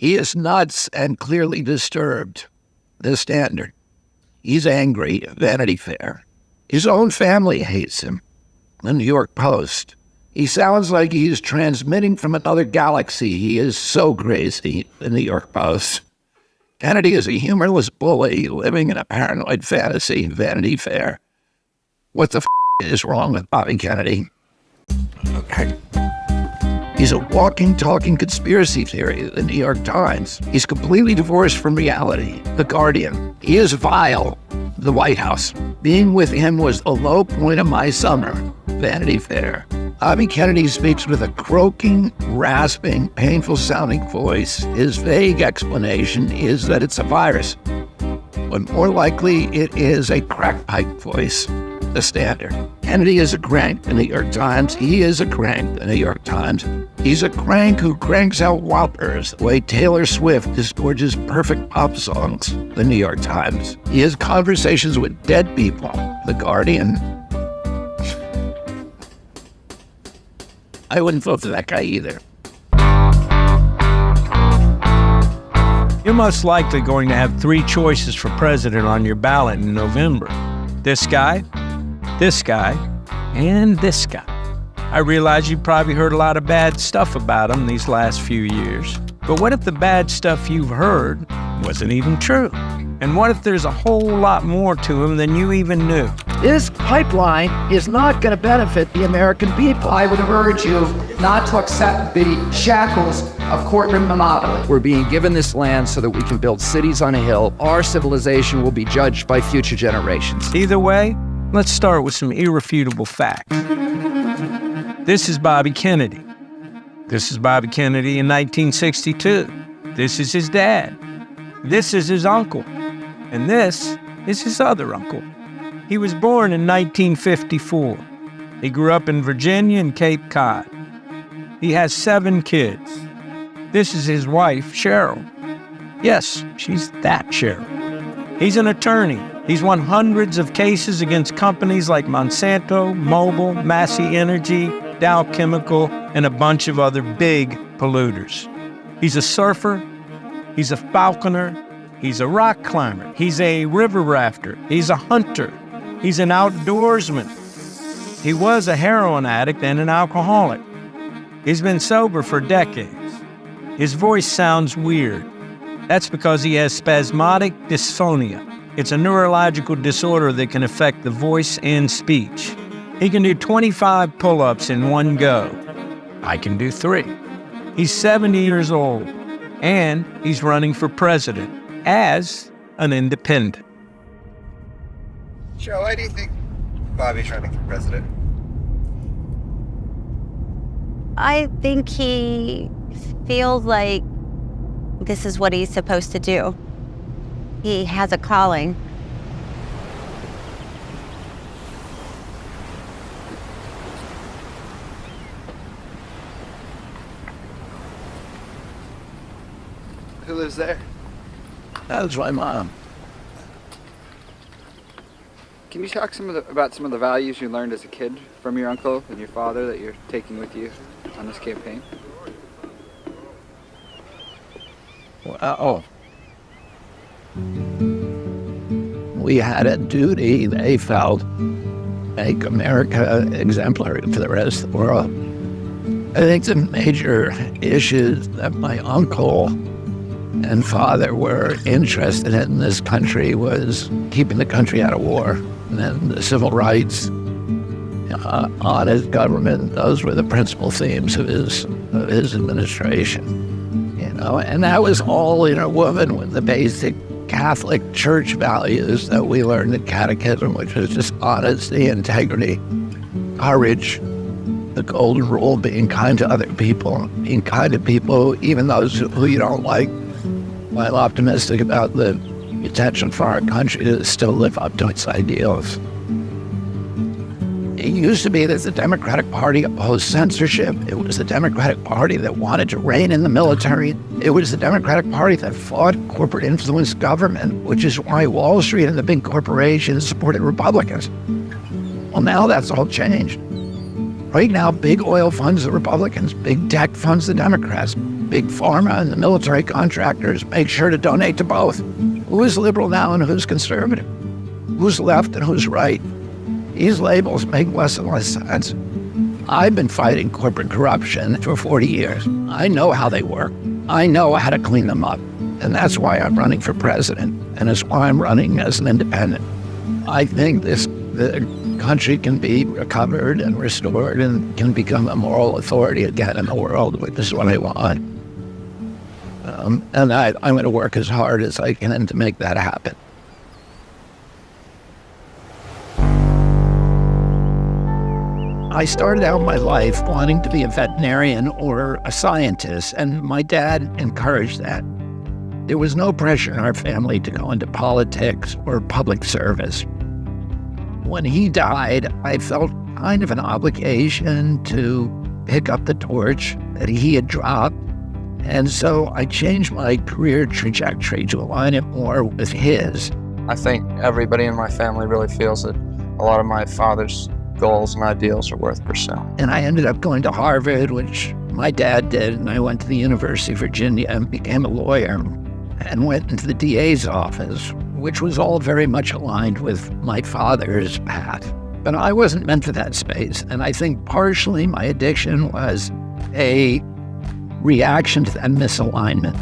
He is nuts and clearly disturbed. The Standard. He's angry. Vanity Fair. His own family hates him. The New York Post. He sounds like he's transmitting from another galaxy. He is so crazy. The New York Post. Kennedy is a humorless bully living in a paranoid fantasy. Vanity Fair. What the is wrong with Bobby Kennedy? Okay. He's a walking, talking conspiracy theory, the New York Times. He's completely divorced from reality, The Guardian. He is vile, the White House. Being with him was the low point of my summer, Vanity Fair. Bobby Kennedy speaks with a croaking, rasping, painful-sounding voice. His vague explanation is that it's a virus, but more likely it is a crack pipe voice. The Standard. Kennedy is a crank, the New York Times. He is a crank, the New York Times. He's a crank who cranks out whoppers the way Taylor Swift disgorges perfect pop songs, the New York Times. He has conversations with dead people, The Guardian. I wouldn't vote for that guy either. You're most likely going to have 3 choices for president on your ballot in November. This guy, and this guy. I realize you probably heard a lot of bad stuff about him these last few years. But what if the bad stuff you've heard wasn't even true? And what if there's a whole lot more to him than you even knew? This pipeline is not going to benefit the American people. I would urge you not to accept the shackles of courtroom monopoly. We're being given this land so that we can build cities on a hill. Our civilization will be judged by future generations. Either way, let's start with some irrefutable facts. This is Bobby Kennedy. This is Bobby Kennedy in 1962. This is his dad. This is his uncle. And this is his other uncle. He was born in 1954. He grew up in Virginia and Cape Cod. He has 7 kids. This is his wife, Cheryl. Yes, she's that Cheryl. He's an attorney. He's won hundreds of cases against companies like Monsanto, Mobil, Massey Energy, Dow Chemical, and a bunch of other big polluters. He's a surfer. He's a falconer. He's a rock climber. He's a river rafter. He's a hunter. He's an outdoorsman. He was a heroin addict and an alcoholic. He's been sober for decades. His voice sounds weird. That's because he has spasmodic dysphonia. It's a neurological disorder that can affect the voice and speech. He can do 25 pull-ups in one go. I can do 3. He's 70 years old, and he's running for president as an independent. Joe, why do you think Bobby's running for president? I think he feels like this is what he's supposed to do. He has a calling. Who lives there? That's my mom. Can you talk about some of the values you learned as a kid from your uncle and your father that you're taking with you on this campaign? Well, we had a duty, they felt, make America exemplary for the rest of the world. I think the major issues that my uncle and father were interested in this country was keeping the country out of war, and then the civil rights, honest government. Those were the principal themes of his administration. And that was all in a woman with the basic Catholic Church values that we learned in catechism, which was just honesty, integrity, courage, the golden rule, being kind to other people, being kind to people, even those who you don't like, while optimistic about the potential for our country to still live up to its ideals. It used to be that the Democratic Party opposed censorship. It was the Democratic Party that wanted to rein in the military. It was the Democratic Party that fought corporate influence government, which is why Wall Street and the big corporations supported Republicans. Well, now that's all changed. Right now, big oil funds the Republicans, big tech funds the Democrats, big pharma and the military contractors make sure to donate to both. Who is liberal now and who's conservative? Who's left and who's right? These labels make less and less sense. I've been fighting corporate corruption for 40 years. I know how they work. I know how to clean them up. And that's why I'm running for president. And it's why I'm running as an independent. I think the country can be recovered and restored and can become a moral authority again in the world, which is what I want. And I'm going to work as hard as I can to make that happen. I started out my life wanting to be a veterinarian or a scientist, and my dad encouraged that. There was no pressure in our family to go into politics or public service. When he died, I felt kind of an obligation to pick up the torch that he had dropped. And so I changed my career trajectory to align it more with his. I think everybody in my family really feels that a lot of my father's goals and ideals are worth pursuing. And I ended up going to Harvard, which my dad did, and I went to the University of Virginia and became a lawyer and went into the DA's office, which was all very much aligned with my father's path. But I wasn't meant for that space, and I think partially my addiction was a reaction to that misalignment.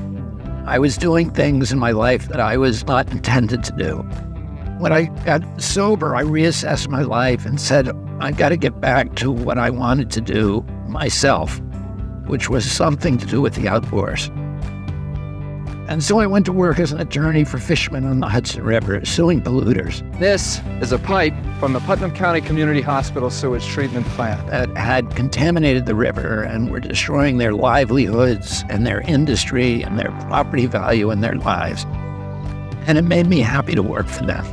I was doing things in my life that I was not intended to do. When I got sober, I reassessed my life and said, I got to get back to what I wanted to do myself, which was something to do with the outdoors. And so I went to work as an attorney for fishermen on the Hudson River, suing polluters. This is a pipe from the Putnam County Community Hospital sewage treatment plant That had contaminated the river and were destroying their livelihoods and their industry and their property value and their lives. And it made me happy to work for them.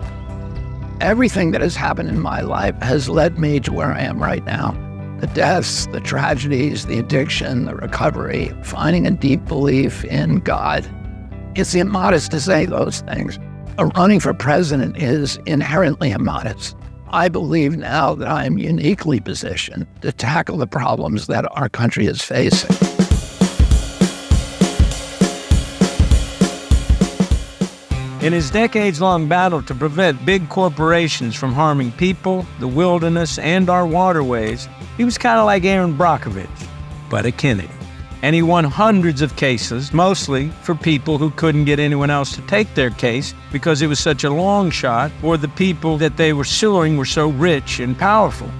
Everything that has happened in my life has led me to where I am right now. The deaths, the tragedies, the addiction, the recovery, finding a deep belief in God. It's immodest to say those things. Running for president is inherently immodest. I believe now that I am uniquely positioned to tackle the problems that our country is facing. In his decades-long battle to prevent big corporations from harming people, the wilderness, and our waterways, he was kind of like Aaron Brockovich, but a Kennedy. And he won hundreds of cases, mostly for people who couldn't get anyone else to take their case because it was such a long shot, or the people that they were suing were so rich and powerful.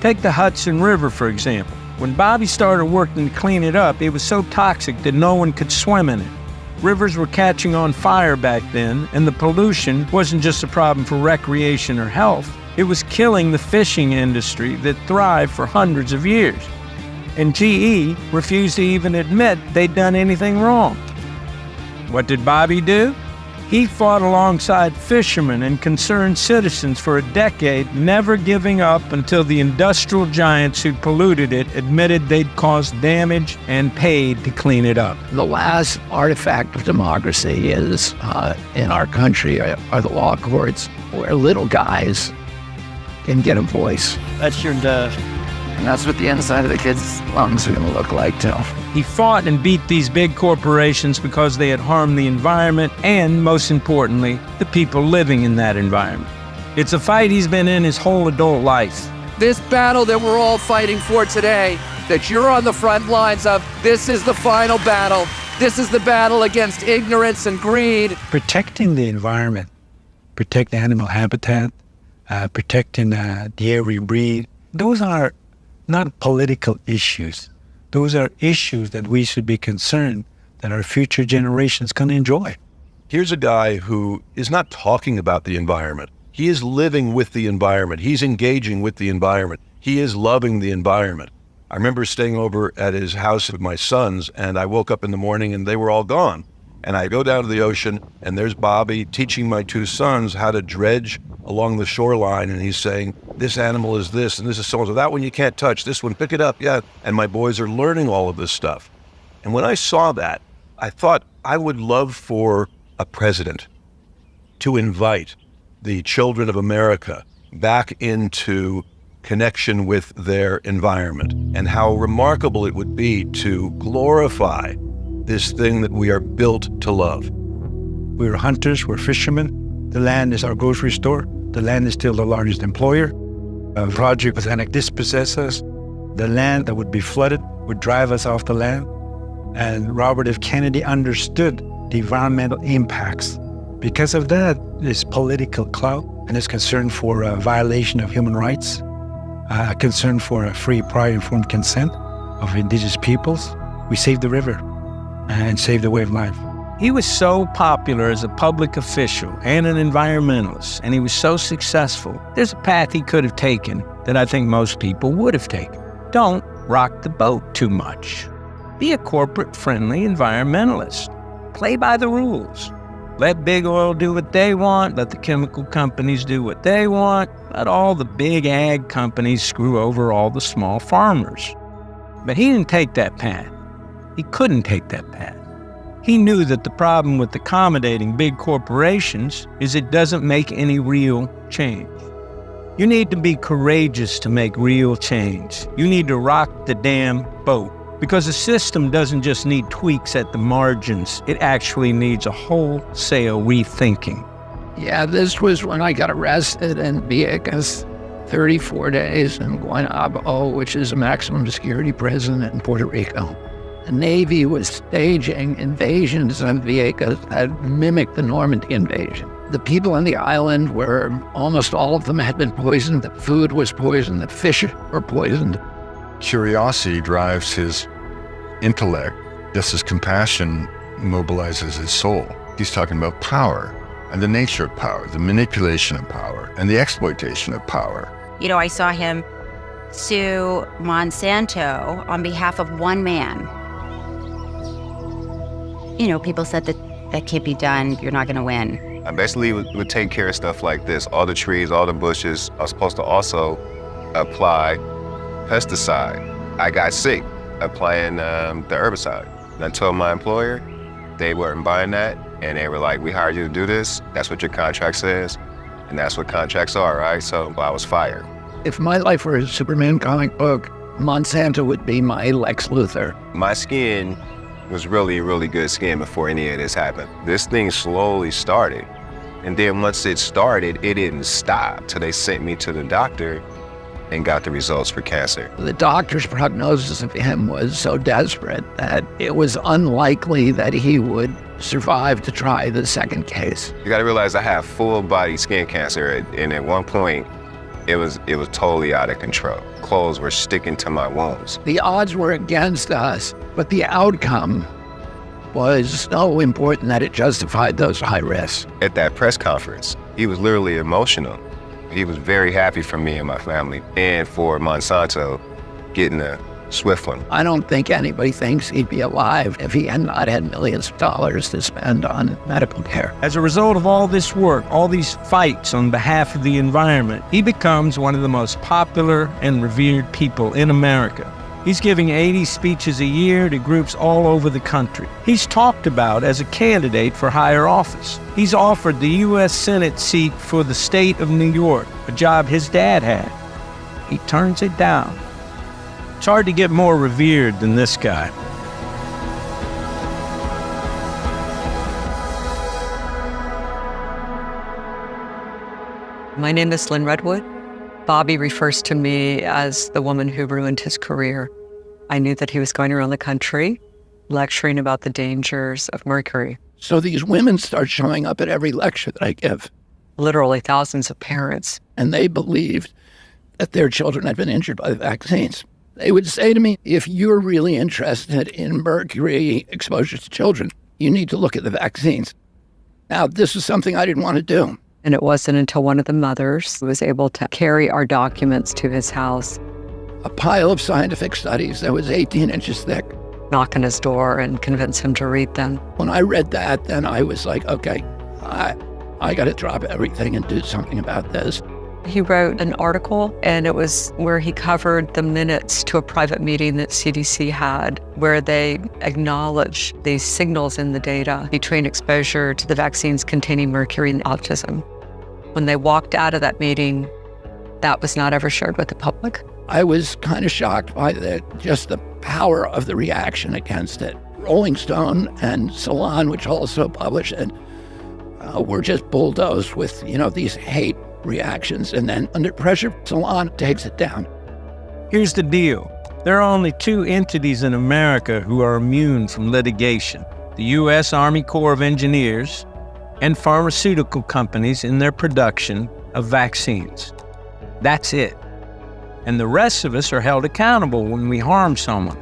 Take the Hudson River, for example. When Bobby started working to clean it up, it was so toxic that no one could swim in it. Rivers were catching on fire back then, and the pollution wasn't just a problem for recreation or health. It was killing the fishing industry that thrived for hundreds of years. And GE refused to even admit they'd done anything wrong. What did Bobby do? He fought alongside fishermen and concerned citizens for a decade, never giving up until the industrial giants who polluted it admitted they'd caused damage and paid to clean it up. The last artifact of democracy is in our country are the law courts, where little guys can get a voice. That's your And that's what the inside of the kids' lungs are going to look like, too. He fought and beat these big corporations because they had harmed the environment and, most importantly, the people living in that environment. It's a fight he's been in his whole adult life. This battle that we're all fighting for today, that you're on the front lines of, this is the final battle. This is the battle against ignorance and greed. Protecting the environment, protect animal habitat, protecting the air we breathe, those are not political issues. Those are issues that we should be concerned that our future generations can enjoy. Here's a guy who is not talking about the environment. He is living with the environment. He's engaging with the environment. He is loving the environment. I remember staying over at his house with my sons, and I woke up in the morning and they were all gone. And I go down to the ocean, and there's Bobby teaching my two sons how to dredge along the shoreline, and he's saying, this animal is this, and this is so-and-so. That one you can't touch. This one, pick it up, yeah. And my boys are learning all of this stuff. And when I saw that, I thought I would love for a president to invite the children of America back into connection with their environment, and how remarkable it would be to glorify this thing that we are built to love. We're hunters, we're fishermen. The land is our grocery store. The land is still the largest employer. A project was annexed, dispossess us. The land that would be flooded would drive us off the land. And Robert F. Kennedy understood the environmental impacts. Because of that, this political clout and his concern for a violation of human rights, a concern for a free, prior, informed consent of indigenous peoples, we saved the river and saved the way of life. He was so popular as a public official and an environmentalist, and he was so successful. There's a path he could have taken that I think most people would have taken. Don't rock the boat too much. Be a corporate-friendly environmentalist. Play by the rules. Let big oil do what they want. Let the chemical companies do what they want. Let all the big ag companies screw over all the small farmers. But he didn't take that path. He couldn't take that path. He knew that the problem with accommodating big corporations is it doesn't make any real change. You need to be courageous to make real change. You need to rock the damn boat. Because the system doesn't just need tweaks at the margins, it actually needs a wholesale rethinking. Yeah, this was when I got arrested in Vieques, 34 days in Guaynabo, which is a maximum security prison in Puerto Rico. The Navy was staging invasions on Vieques that mimicked the Normandy invasion. The people on the island were, almost all of them had been poisoned. The food was poisoned. The fish were poisoned. Curiosity drives his intellect, just as compassion mobilizes his soul. He's talking about power and the nature of power, the manipulation of power, and the exploitation of power. You know, I saw him sue Monsanto on behalf of one man. You know, people said that can't be done, you're not gonna win. I basically would take care of stuff like this. All the trees, all the bushes are supposed to also apply pesticide. I got sick applying the herbicide. And I told my employer, they weren't buying that, and they were like, we hired you to do this, that's what your contract says, and that's what contracts are, right? So I was fired. If my life were a Superman comic book, Monsanto would be my Lex Luthor. My skin was really, really good skin before any of this happened. This thing slowly started, and then once it started, it didn't stop till they sent me to the doctor and got the results for cancer. The doctor's prognosis of him was so desperate that it was unlikely that he would survive to try the second case. You gotta realize I have full body skin cancer, and at one point, it was totally out of control. Clothes were sticking to my wounds. The odds were against us, but the outcome was so important that it justified those high risks. At that press conference, he was literally emotional. He was very happy for me and my family, and for Monsanto getting a swift one. I don't think anybody thinks he'd be alive if he had not had millions of dollars to spend on medical care. As a result of all this work, all these fights on behalf of the environment, he becomes one of the most popular and revered people in America. He's giving 80 speeches a year to groups all over the country. He's talked about as a candidate for higher office. He's offered the U.S. Senate seat for the state of New York, a job his dad had. He turns it down. It's hard to get more revered than this guy. My name is Lynn Redwood. Bobby refers to me as the woman who ruined his career. I knew that he was going around the country lecturing about the dangers of mercury. So these women start showing up at every lecture that I give. Literally thousands of parents. And they believed that their children had been injured by the vaccines. They would say to me, if you're really interested in mercury exposure to children, you need to look at the vaccines. Now, this is something I didn't want to do. And it wasn't until one of the mothers was able to carry our documents to his house. A pile of scientific studies that was 18 inches thick. Knock on his door and convince him to read them. When I read that, then I was like, okay, I got to drop everything and do something about this. He wrote an article, and it was where he covered the minutes to a private meeting that CDC had, where they acknowledged these signals in the data between exposure to the vaccines containing mercury and autism. When they walked out of that meeting, that was not ever shared with the public? I was kind of shocked by just the power of the reaction against it. Rolling Stone and Salon, which also published it, were just bulldozed with, these hate reactions. And then under pressure, Salon takes it down. Here's the deal. There are only two entities in America who are immune from litigation: the U.S. Army Corps of Engineers and pharmaceutical companies in their production of vaccines. That's it. And the rest of us are held accountable when we harm someone,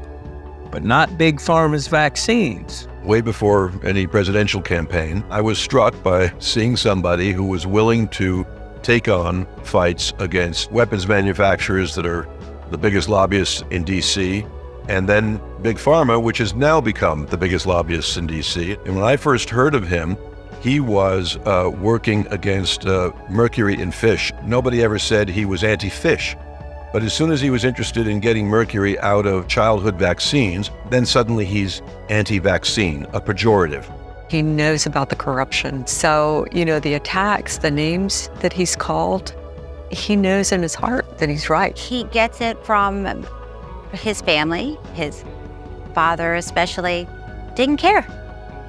but not Big Pharma's vaccines. Way before any presidential campaign, I was struck by seeing somebody who was willing to take on fights against weapons manufacturers that are the biggest lobbyists in D.C., and then Big Pharma, which has now become the biggest lobbyists in D.C. And when I first heard of him, he was working against mercury in fish. Nobody ever said he was anti-fish. But as soon as he was interested in getting mercury out of childhood vaccines, then suddenly he's anti-vaccine, a pejorative. He knows about the corruption. So, the attacks, the names that he's called, he knows in his heart that he's right. He gets it from his family, his father especially, didn't care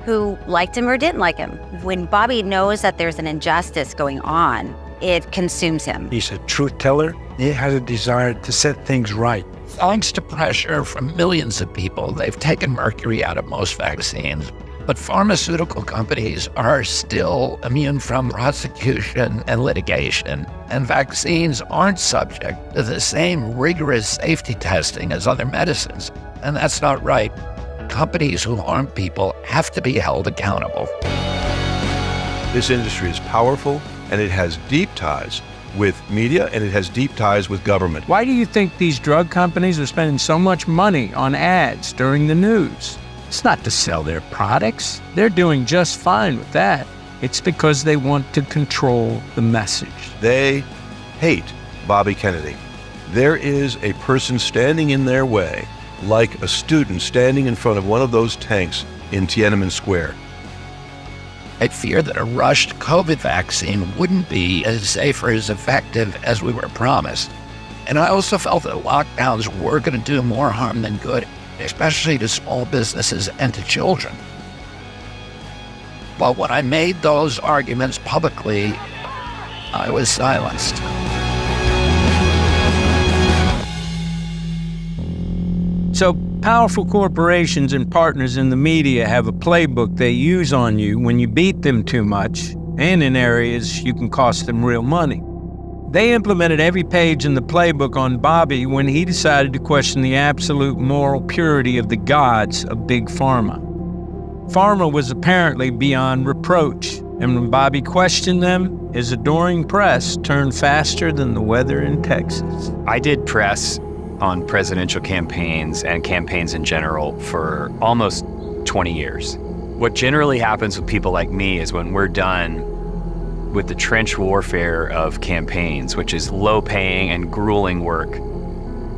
who liked him or didn't like him. When Bobby knows that there's an injustice going on, it consumes him. He's a truth teller. He has a desire to set things right. Thanks to pressure from millions of people, they've taken mercury out of most vaccines. But pharmaceutical companies are still immune from prosecution and litigation, and vaccines aren't subject to the same rigorous safety testing as other medicines. And that's not right. Companies who harm people have to be held accountable. This industry is powerful, and it has deep ties with media, and it has deep ties with government. Why do you think these drug companies are spending so much money on ads during the news? It's not to sell their products. They're doing just fine with that. It's because they want to control the message. They hate Bobby Kennedy. There is a person standing in their way, like a student standing in front of one of those tanks in Tiananmen Square. I fear that a rushed COVID vaccine wouldn't be as safe or as effective as we were promised. And I also felt that lockdowns were going to do more harm than good, especially to small businesses and to children. But when I made those arguments publicly, I was silenced. So powerful corporations and partners in the media have a playbook they use on you when you beat them too much, and in areas you can cost them real money. They implemented every page in the playbook on Bobby when he decided to question the absolute moral purity of the gods of Big Pharma. Pharma was apparently beyond reproach, and when Bobby questioned them, his adoring press turned faster than the weather in Texas. I did press on presidential campaigns and campaigns in general for almost 20 years. What generally happens with people like me is when we're done with the trench warfare of campaigns, which is low-paying and grueling work,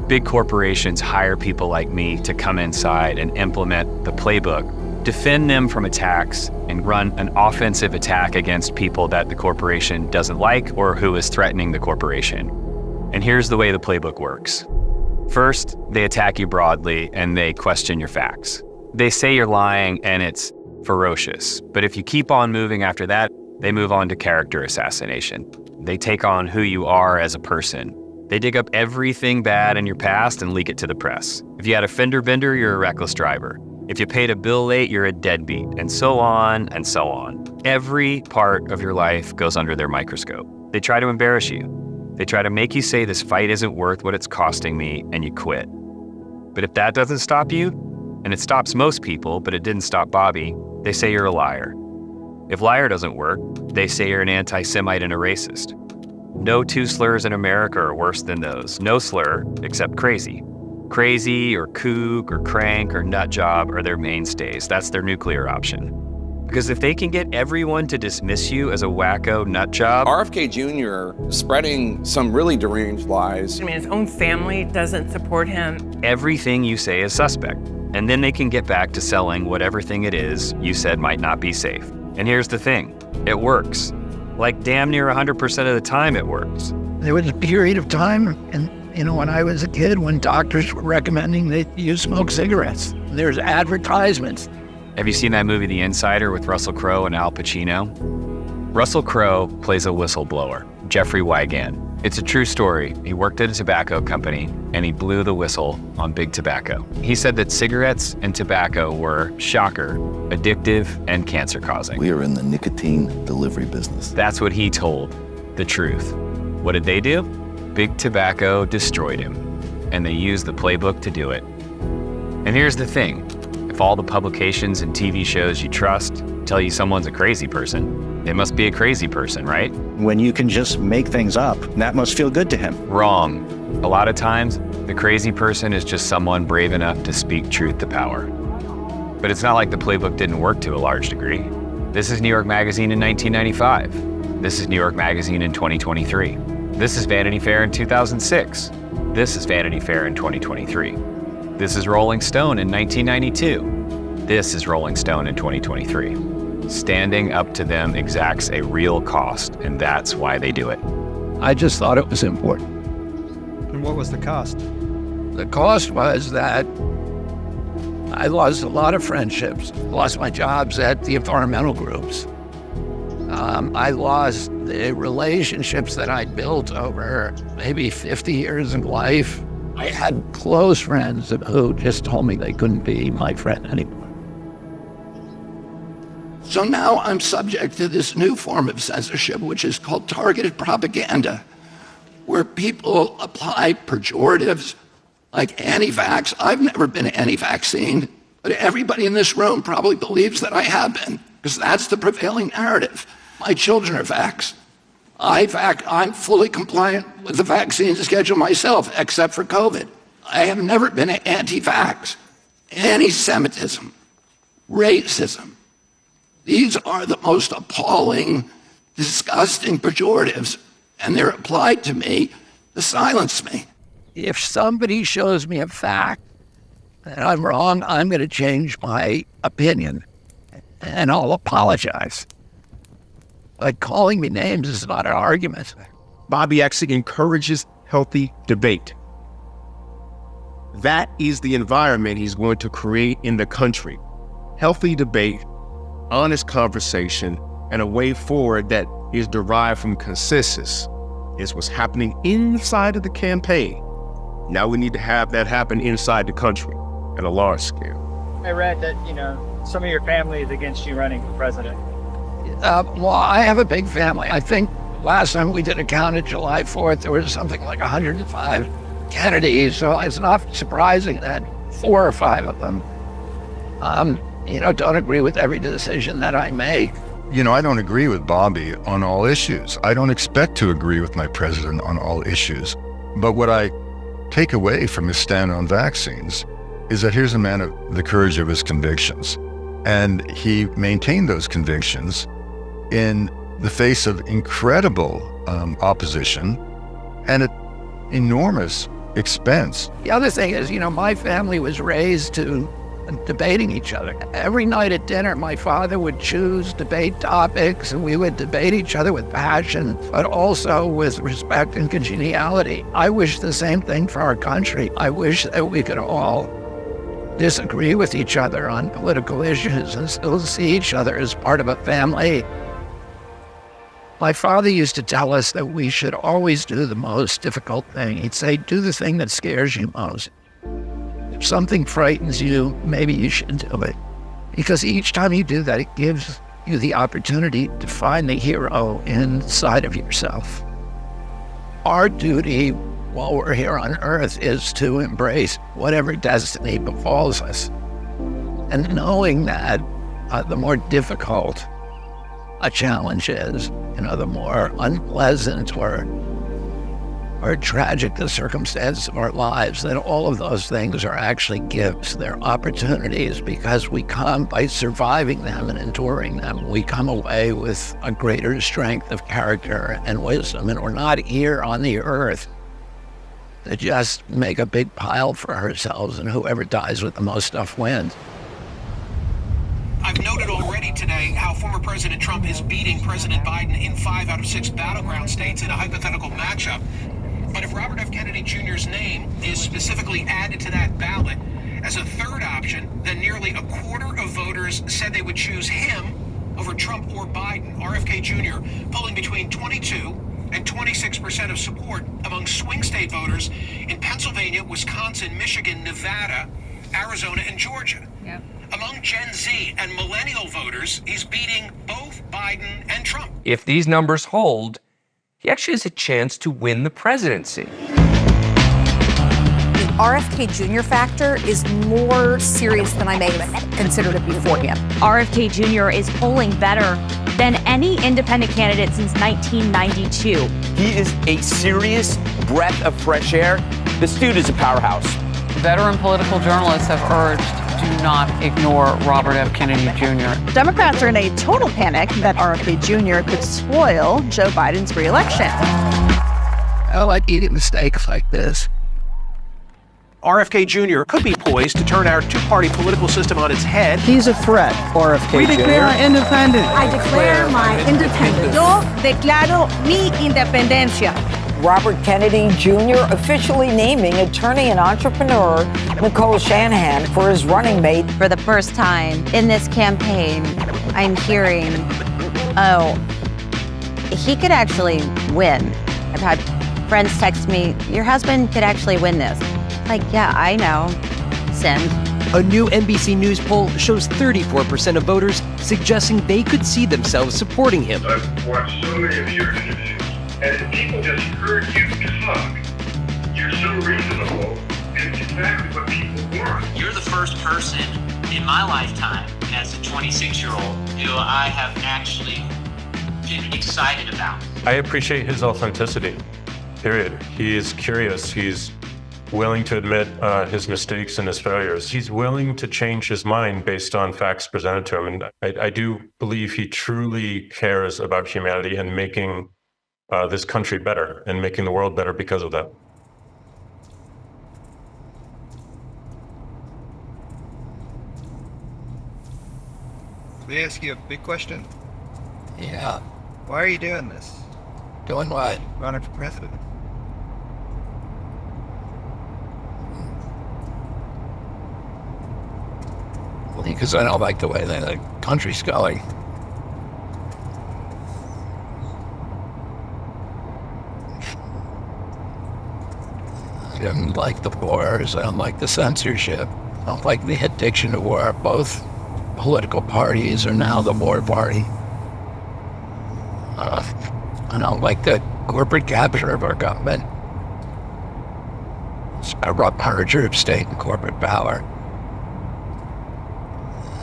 big corporations hire people like me to come inside and implement the playbook, defend them from attacks, and run an offensive attack against people that the corporation doesn't like or who is threatening the corporation. And here's the way the playbook works. First, they attack you broadly and they question your facts. They say you're lying and it's ferocious. But if you keep on moving after that, they move on to character assassination. They take on who you are as a person. They dig up everything bad in your past and leak it to the press. If you had a fender bender, you're a reckless driver. If you paid a bill late, you're a deadbeat, and so on and so on. Every part of your life goes under their microscope. They try to embarrass you. They try to make you say this fight isn't worth what it's costing me, and you quit. But if that doesn't stop you, and it stops most people, but it didn't stop Bobby, they say you're a liar. If liar doesn't work, they say you're an anti-Semite and a racist. No two slurs in America are worse than those. No slur except crazy. Crazy or kook or crank or nut job are their mainstays. That's their nuclear option. Because if they can get everyone to dismiss you as a wacko nut job... RFK Jr. spreading some really deranged lies. I mean, his own family doesn't support him. Everything you say is suspect. And then they can get back to selling whatever thing it is you said might not be safe. And here's the thing, it works. Like damn near 100% of the time it works. There was a period of time, and when I was a kid, when doctors were recommending that you smoke cigarettes. There's advertisements. Have you seen that movie, The Insider, with Russell Crowe and Al Pacino? Russell Crowe plays a whistleblower, Jeffrey Wigand. It's a true story. He worked at a tobacco company, and he blew the whistle on Big Tobacco. He said that cigarettes and tobacco were, shocker, addictive and cancer-causing. We are in the nicotine delivery business. That's what he told, the truth. What did they do? Big Tobacco destroyed him, and they used the playbook to do it. And here's the thing. If all the publications and TV shows you trust tell you someone's a crazy person, they must be a crazy person, right? When you can just make things up, that must feel good to him. Wrong. A lot of times, the crazy person is just someone brave enough to speak truth to power. But it's not like the playbook didn't work to a large degree. This is New York Magazine in 1995. This is New York Magazine in 2023. This is Vanity Fair in 2006. This is Vanity Fair in 2023. This is Rolling Stone in 1992. This is Rolling Stone in 2023. Standing up to them exacts a real cost, and that's why they do it. I just thought it was important. And what was the cost? The cost was that I lost a lot of friendships, lost my jobs at the environmental groups. I lost the relationships that I'd built over maybe 50 years of life. I had close friends who just told me they couldn't be my friend anymore. So now I'm subject to this new form of censorship, which is called targeted propaganda, where people apply pejoratives like anti-vax. I've never been anti-vaccine, but everybody in this room probably believes that I have been, because that's the prevailing narrative. My children are vaxxed. I'm fully compliant with the vaccine schedule myself, except for COVID. I have never been anti-vax. Anti-Semitism, racism. These are the most appalling, disgusting pejoratives, and they're applied to me to silence me. If somebody shows me a fact and I'm wrong, I'm going to change my opinion, and I'll apologize. But calling me names is not an argument. Bobby actually encourages healthy debate. That is the environment he's going to create in the country. Healthy debate, honest conversation, and a way forward that is derived from consensus is what's happening inside of the campaign. Now we need to have that happen inside the country at a large scale. I read that, some of your family is against you running for president. Well, I have a big family. I think last time we did a count at July 4th, there was something like 105 Kennedys, so it's not surprising that 4 or 5 of them don't agree with every decision that I make. I don't agree with Bobby on all issues. I don't expect to agree with my president on all issues. But what I take away from his stand on vaccines is that here's a man of the courage of his convictions. And he maintained those convictions in the face of incredible opposition and at enormous expense. The other thing is, my family was raised to debating each other. Every night at dinner, my father would choose debate topics, and we would debate each other with passion, but also with respect and congeniality. I wish the same thing for our country. I wish that we could all disagree with each other on political issues and still see each other as part of a family. My father used to tell us that we should always do the most difficult thing. He'd say, do the thing that scares you most. If something frightens you, maybe you should do it. Because each time you do that, it gives you the opportunity to find the hero inside of yourself. Our duty while we're here on Earth is to embrace whatever destiny befalls us. And knowing that the more difficult a challenge is, the more unpleasant or tragic the circumstances of our lives, that all of those things are actually gifts. They're opportunities, because by surviving them and enduring them, we come away with a greater strength of character and wisdom. And we're not here on the earth to just make a big pile for ourselves, and whoever dies with the most stuff wins. I've noted already today how former President Trump is beating President Biden in 5 out of 6 battleground states in a hypothetical matchup. But if Robert F. Kennedy Jr.'s name is specifically added to that ballot as a third option, then nearly a quarter of voters said they would choose him over Trump or Biden. RFK Jr. polling between 22 and 26% of support among swing state voters in Pennsylvania, Wisconsin, Michigan, Nevada, Arizona, and Georgia. Yep. Among Gen Z and millennial voters, he's beating both Biden and Trump. If these numbers hold, he actually has a chance to win the presidency. The RFK Jr. factor is more serious than I may have considered it beforehand. RFK Jr. is polling better than any independent candidate since 1992. He is a serious breath of fresh air. This dude is a powerhouse. Veteran political journalists have urged, do not ignore Robert F. Kennedy Jr. Democrats are in a total panic that RFK Jr. could spoil Joe Biden's re-election. I like eating mistakes like this. RFK Jr. could be poised to turn our two-party political system on its head. He's a threat, RFK We Jr. declare our independence. I declare my independence. Yo declaro mi independencia. Robert Kennedy Jr. officially naming attorney and entrepreneur Nicole Shanahan for his running mate. For the first time in this campaign, I'm hearing, oh, he could actually win. I've had friends text me, your husband could actually win this. Like, yeah, I know. Send. A new NBC News poll shows 34% of voters suggesting they could see themselves supporting him. I've watched so many of your interviews, and if people just heard you talk, you're so reasonable, and it's exactly what people want. You're the first person in my lifetime as a 26-year-old who I have actually been excited about. I appreciate his authenticity, period. He is curious. He's willing to admit his mistakes and his failures. He's willing to change his mind based on facts presented to him. And I do believe he truly cares about humanity and making this country better and making the world better because of that. Let me ask you a big question. Yeah. Why are you doing this? Doing what? Running for president. Because I don't like the way the country's going. I don't like the wars. I don't like the censorship. I don't like the addiction to war. Both political parties are now the war party. I don't like the corporate capture of our government. It's a rough merger of state and corporate power.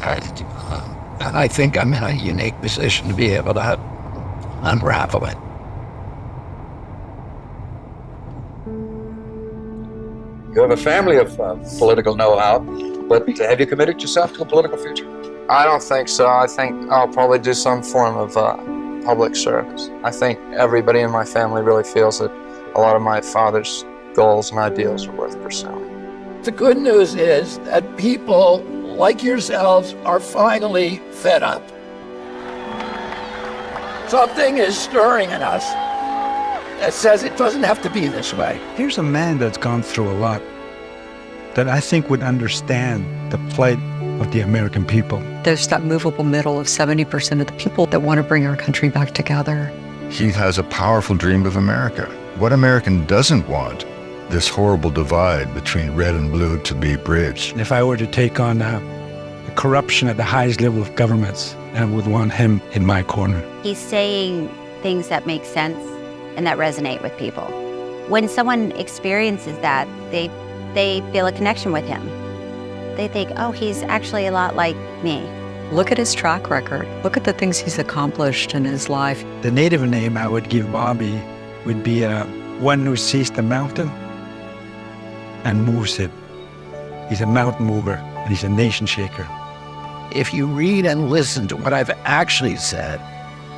And I think I'm in a unique position to be able to unravel it. You have a family of political know-how, but have you committed yourself to a political future? I don't think so. I think I'll probably do some form of public service. I think everybody in my family really feels that a lot of my father's goals and ideals are worth pursuing. The good news is that people like yourselves are finally fed up. Something is stirring in us that says it doesn't have to be this way. Here's a man that's gone through a lot that I think would understand the plight of the American people. There's that movable middle of 70% of the people that want to bring our country back together. He has a powerful dream of America. What American doesn't want? This horrible divide between red and blue to be bridged. If I were to take on the corruption at the highest level of governments, I would want him in my corner. He's saying things that make sense and that resonate with people. When someone experiences that, they feel a connection with him. They think, oh, he's actually a lot like me. Look at his track record. Look at the things he's accomplished in his life. The native name I would give Bobby would be one who sees the mountain and moves it. He's a mountain mover and he's a nation shaker. If you read and listen to what I've actually said,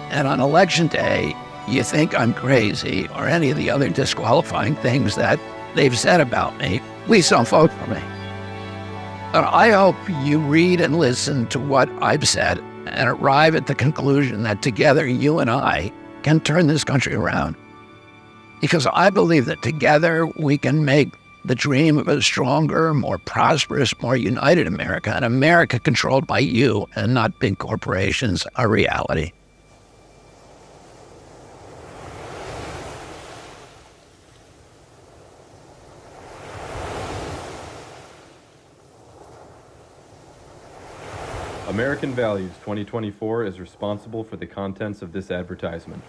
and on election day, you think I'm crazy or any of the other disqualifying things that they've said about me, please don't vote for me. I hope you read and listen to what I've said and arrive at the conclusion that together you and I can turn this country around. Because I believe that together we can make the dream of a stronger, more prosperous, more united America, an America controlled by you and not big corporations, a reality. American Values 2024 is responsible for the contents of this advertisement.